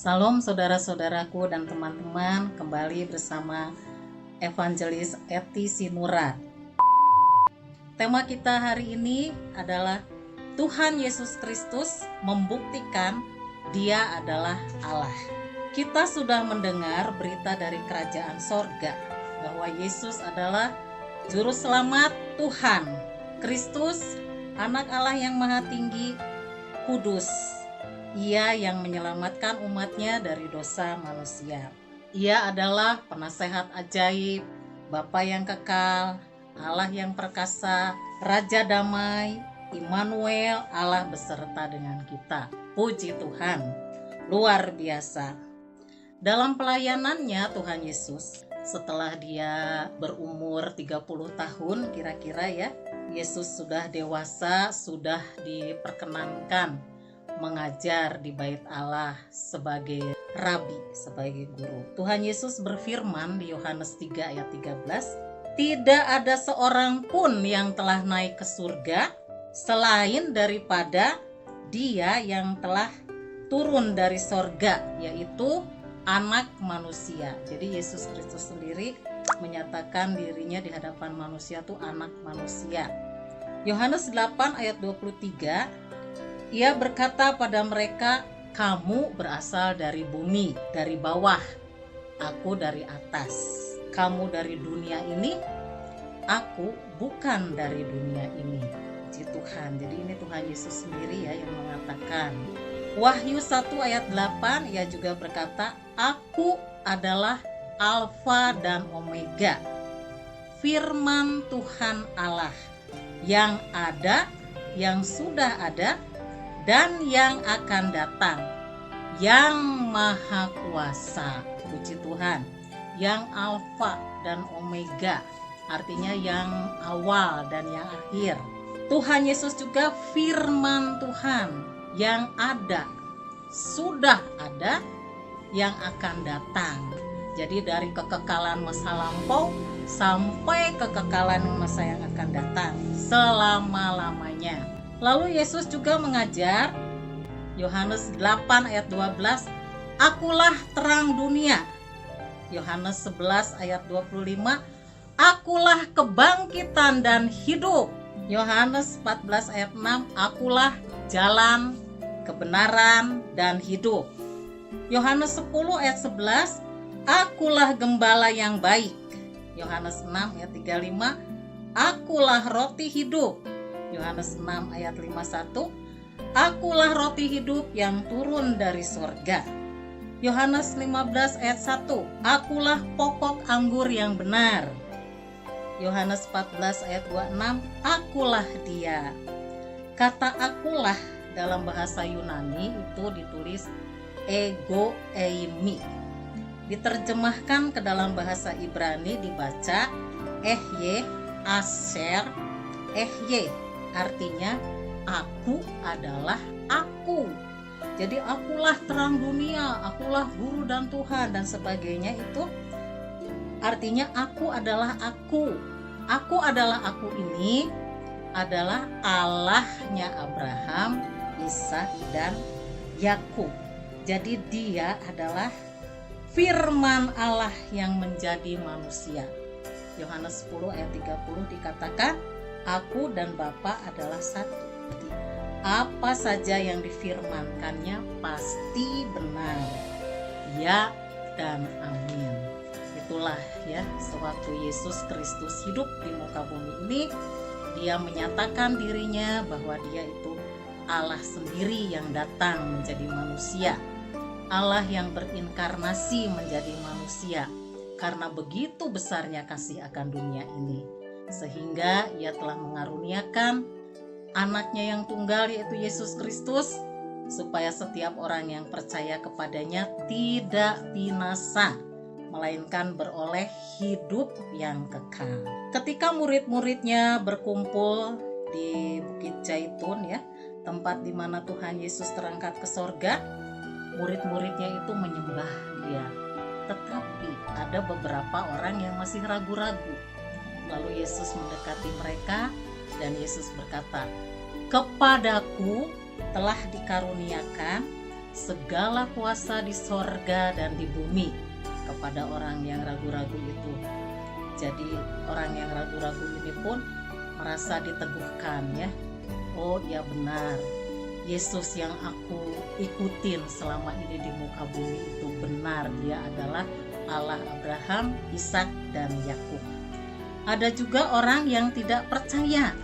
Salam saudara-saudaraku dan teman-teman, kembali bersama Evangelis Eti Sinurat. Tema kita hari ini adalah Tuhan Yesus Kristus membuktikan Dia adalah Allah. Kita sudah mendengar berita dari kerajaan sorga bahwa Yesus adalah Juru Selamat Tuhan, Kristus, Anak Allah yang Maha Tinggi, Kudus. Ia yang menyelamatkan umatnya dari dosa manusia. Ia adalah penasehat ajaib, Bapa yang kekal, Allah yang perkasa, Raja damai, Immanuel, Allah beserta dengan kita. Puji Tuhan, luar biasa. Dalam pelayanannya Tuhan Yesus, setelah dia berumur 30 tahun kira-kira ya, Yesus sudah dewasa, sudah diperkenankan mengajar di bait Allah sebagai rabi, sebagai guru. Tuhan Yesus berfirman di Yohanes 3 ayat 13, "Tidak ada seorang pun yang telah naik ke surga selain daripada Dia yang telah turun dari sorga, yaitu Anak Manusia." Jadi Yesus Kristus sendiri menyatakan dirinya di hadapan manusia itu anak manusia. Yohanes 8 ayat 23, Ia berkata pada mereka, "Kamu berasal dari bumi, dari bawah. Aku dari atas. Kamu dari dunia ini, aku bukan dari dunia ini." Puji Tuhan. Jadi ini Tuhan Yesus sendiri ya yang mengatakan. Wahyu 1 ayat 8, ia juga berkata, "Aku adalah Alfa dan Omega, firman Tuhan Allah, yang ada, yang sudah ada, dan yang akan datang, yang maha kuasa." Puji Tuhan. Yang Alfa dan Omega, artinya yang awal dan yang akhir. Tuhan Yesus juga firman Tuhan, yang ada, sudah ada, yang akan datang. Jadi dari kekekalan masa lampau sampai kekekalan masa yang akan datang, selama-lamanya. Lalu Yesus juga mengajar, Yohanes 8 ayat 12, "Akulah terang dunia." Yohanes 11 ayat 25, "Akulah kebangkitan dan hidup." Yohanes 14 ayat 6, "Akulah jalan, kebenaran, dan hidup." Yohanes 10 ayat 11, "Akulah gembala yang baik." Yohanes 6 ayat 35, "Akulah roti hidup." Yohanes 6 ayat 51, "Akulah roti hidup yang turun dari sorga." Yohanes 15 ayat 1, "Akulah pokok anggur yang benar." Yohanes 14 ayat 26, "Akulah Dia." Kata akulah dalam bahasa Yunani itu ditulis ego eimi. Diterjemahkan ke dalam bahasa Ibrani dibaca ehye asher ehye. Artinya aku adalah aku. Jadi akulah terang dunia, akulah guru dan Tuhan dan sebagainya, itu artinya aku adalah aku. Aku adalah aku ini adalah Allahnya Abraham, Ishak, dan Yakub. Jadi dia adalah firman Allah yang menjadi manusia. Yohanes 10 ayat 30 dikatakan, "Aku dan Bapa adalah satu." Jadi, apa saja yang difirmankannya pasti benar. Ya dan amin. Itulah ya, sewaktu Yesus Kristus hidup di muka bumi ini, dia menyatakan dirinya bahwa dia itu Allah sendiri yang datang menjadi manusia. Allah yang berinkarnasi menjadi manusia. Karena begitu besarnya kasih akan dunia ini, sehingga ia telah mengaruniakan anaknya yang tunggal, yaitu Yesus Kristus, supaya setiap orang yang percaya kepadanya tidak binasa, melainkan beroleh hidup yang kekal. Ketika murid-muridnya berkumpul di Bukit Zaitun ya, tempat di mana Tuhan Yesus terangkat ke sorga, murid-muridnya itu menyembah Dia. Tetapi ada beberapa orang yang masih ragu-ragu. Lalu Yesus mendekati mereka dan Yesus berkata, "Kepadaku telah dikaruniakan segala kuasa di sorga dan di bumi kepada orang yang ragu-ragu itu. Jadi orang yang ragu-ragu ini pun merasa diteguhkan ya. Oh ya benar, Yesus yang aku ikutin selama ini di muka bumi itu benar, dia adalah Allah Abraham, Ishak dan Yakub. Ada juga orang yang tidak percaya.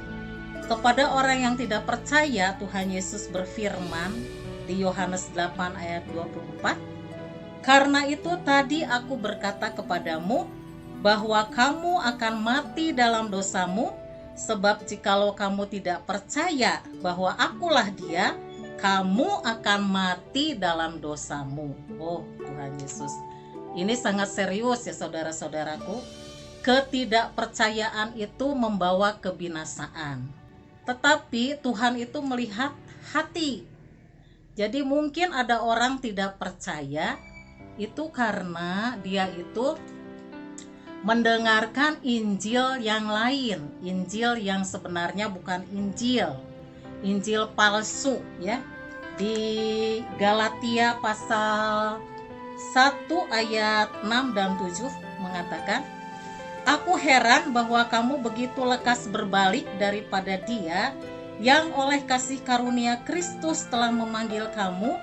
Kepada orang yang tidak percaya, Tuhan Yesus berfirman di Yohanes 8 ayat 24, "Karena itu tadi aku berkata kepadamu bahwa kamu akan mati dalam dosamu, sebab jikalau kamu tidak percaya bahwa akulah dia, kamu akan mati dalam dosamu." Oh Tuhan Yesus, ini sangat serius ya saudara-saudaraku. Ketidakpercayaan itu membawa kebinasaan. Tetapi Tuhan itu melihat hati. Jadi mungkin ada orang tidak percaya itu karena dia itu mendengarkan Injil yang lain, Injil yang sebenarnya bukan Injil, Injil palsu ya. Di Galatia pasal 1 ayat 6 dan 7 mengatakan, "Aku heran bahwa kamu begitu lekas berbalik daripada Dia yang oleh kasih karunia Kristus telah memanggil kamu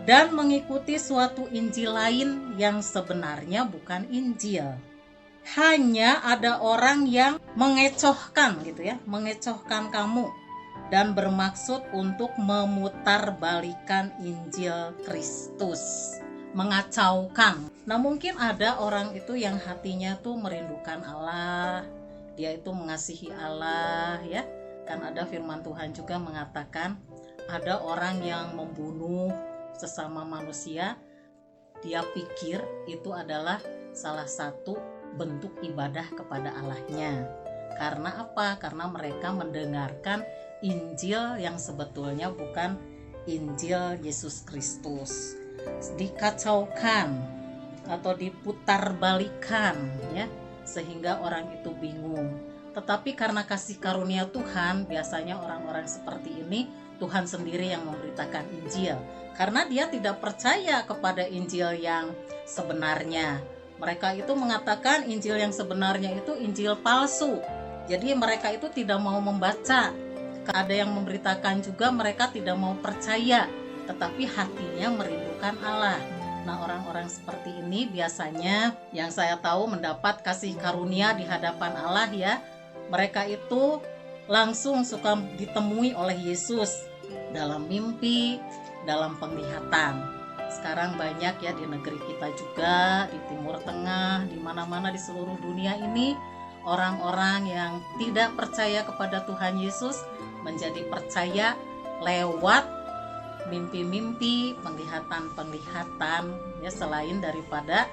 dan mengikuti suatu Injil lain yang sebenarnya bukan Injil." Hanya ada orang yang mengecohkan gitu ya, mengecohkan kamu dan bermaksud untuk memutarbalikan Injil Kristus, mengacaukan. Nah mungkin ada orang itu yang hatinya tuh merindukan Allah, dia itu mengasihi Allah ya. Kan ada firman Tuhan juga mengatakan ada orang yang membunuh sesama manusia, dia pikir itu adalah salah satu bentuk ibadah kepada Allahnya. Karena apa? Karena mereka mendengarkan Injil yang sebetulnya bukan Injil Yesus Kristus. Dikacaukan atau diputarbalikan ya, sehingga orang itu bingung. Tetapi karena kasih karunia Tuhan, biasanya orang-orang seperti ini Tuhan sendiri yang memberitakan Injil, karena dia tidak percaya kepada Injil yang sebenarnya. Mereka itu mengatakan Injil yang sebenarnya itu Injil palsu. Jadi mereka itu tidak mau membaca. Ada yang memberitakan juga mereka tidak mau percaya, tetapi hatinya merindukan Allah. Nah orang-orang seperti ini biasanya yang saya tahu mendapat kasih karunia di hadapan Allah ya. Mereka itu langsung suka ditemui oleh Yesus dalam mimpi, dalam penglihatan. Sekarang banyak ya di negeri kita juga, di Timur Tengah, di mana-mana di seluruh dunia ini, orang-orang yang tidak percaya kepada Tuhan Yesus menjadi percaya lewat mimpi-mimpi, penglihatan-penglihatan ya, selain daripada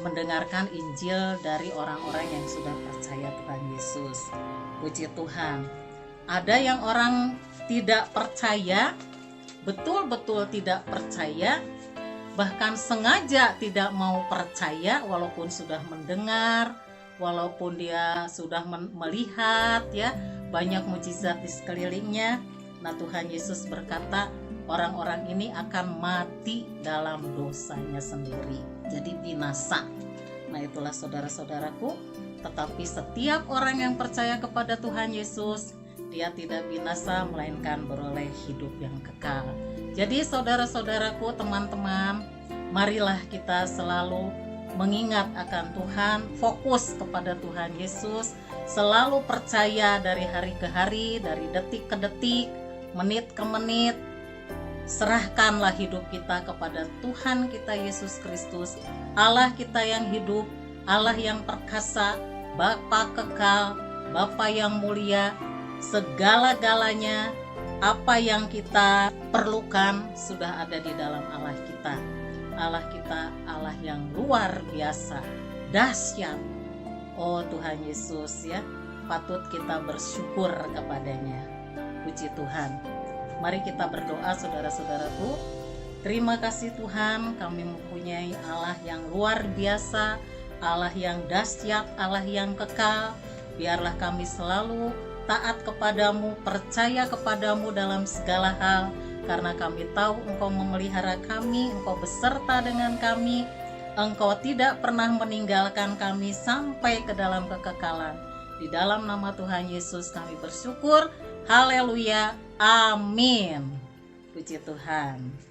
mendengarkan Injil dari orang-orang yang sudah percaya Tuhan Yesus. Puji Tuhan. Ada yang orang tidak percaya, betul-betul tidak percaya, bahkan sengaja tidak mau percaya walaupun sudah mendengar, walaupun dia sudah melihat ya banyak mujizat di sekelilingnya. Nah Tuhan Yesus berkata orang-orang ini akan mati dalam dosanya sendiri, jadi binasa. Nah itulah saudara-saudaraku, tetapi setiap orang yang percaya kepada Tuhan Yesus, dia tidak binasa melainkan beroleh hidup yang kekal. Jadi saudara-saudaraku, teman-teman, marilah kita selalu mengingat akan Tuhan, fokus kepada Tuhan Yesus, selalu percaya dari hari ke hari, dari detik ke detik, menit ke menit. Serahkanlah hidup kita kepada Tuhan kita Yesus Kristus, Allah kita yang hidup, Allah yang perkasa, Bapa kekal, Bapa yang mulia. Segala-galanya apa yang kita perlukan sudah ada di dalam Allah kita. Allah kita Allah yang luar biasa, dahsyat. Oh Tuhan Yesus ya, patut kita bersyukur kepadanya. Puji Tuhan. Mari kita berdoa saudara-saudaraku. Terima kasih Tuhan, kami mempunyai Allah yang luar biasa, Allah yang dahsyat, Allah yang kekal. Biarlah kami selalu taat kepadamu, percaya kepadamu dalam segala hal, karena kami tahu Engkau memelihara kami, Engkau beserta dengan kami, Engkau tidak pernah meninggalkan kami sampai ke dalam kekekalan. Di dalam nama Tuhan Yesus kami bersyukur. Haleluya. Amin. Puji Tuhan.